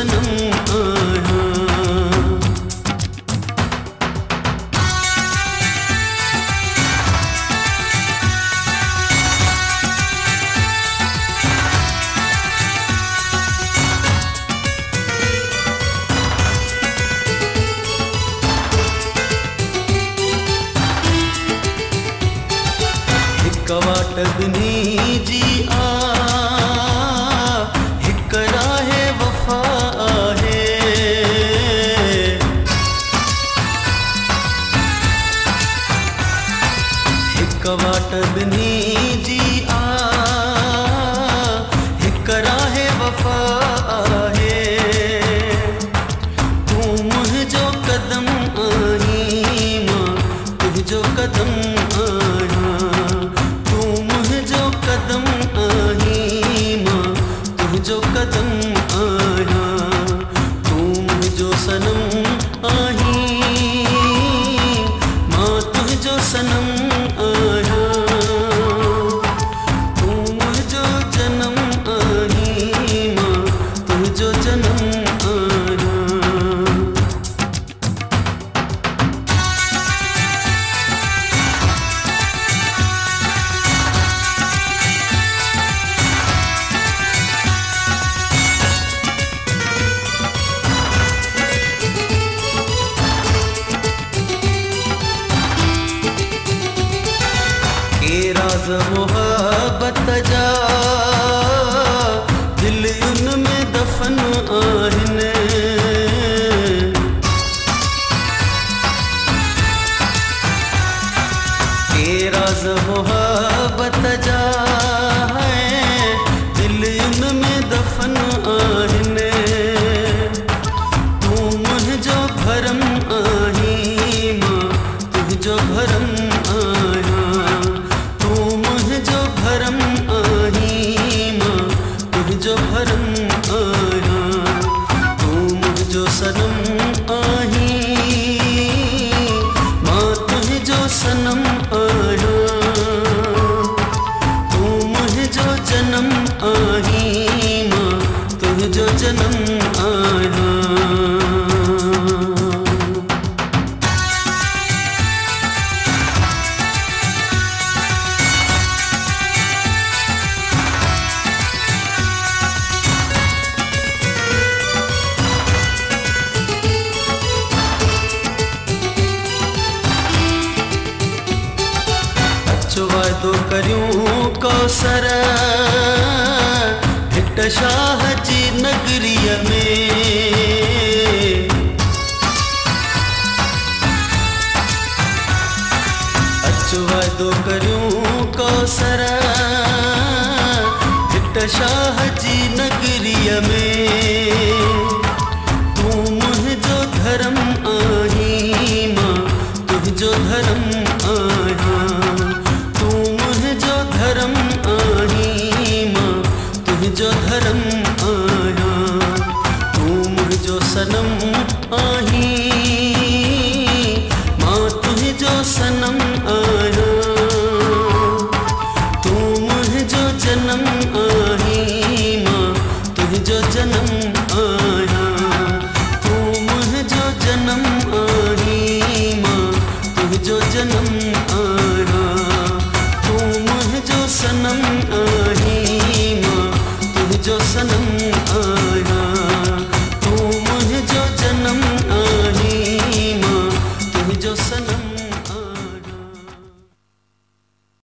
सनम आया। कवाटदनी जी आ हिक राहे वफा है। हिक वाटदनी जी आ हिक राहे वफा है। तू मुझो कदम आई मां तुझो कदम आया। कदम आई मां तुझो कदम आया। तू मुझो सनम आई मां तुझो सनम आया। तू मुझो जन्म आई मां तुझो जन्म आया। राज मोहब्बत जा दिल उनमें दफन आहिनि। राज मोहब्बत जा दिल उनमें दफन आहिनि। तू मुझो भरम आई मां तुझो भरम आया। भरम आई मां तुझो भरम आया। तू मुझो सनम आई मां तुझो सनम आया। तू मुझो जन्म आई मां तुझो जन्म आया। वादो करियूं कौसर हिट शाह जी नगरीअ में। अचो वादो करियूं कौसर हिट शाह जी नगरीअ में। तू मुझो धर्म आई मां तुझो धर्म आया। धर्म आई मां तुझो धर्म आया। तू मुझो सनम आई मां तुझो सनम आया। तू मुझो जन्म आई मां तुझो जन्म आया। तू मुझो जन्म आई मां तुझो जन्म आया। सनम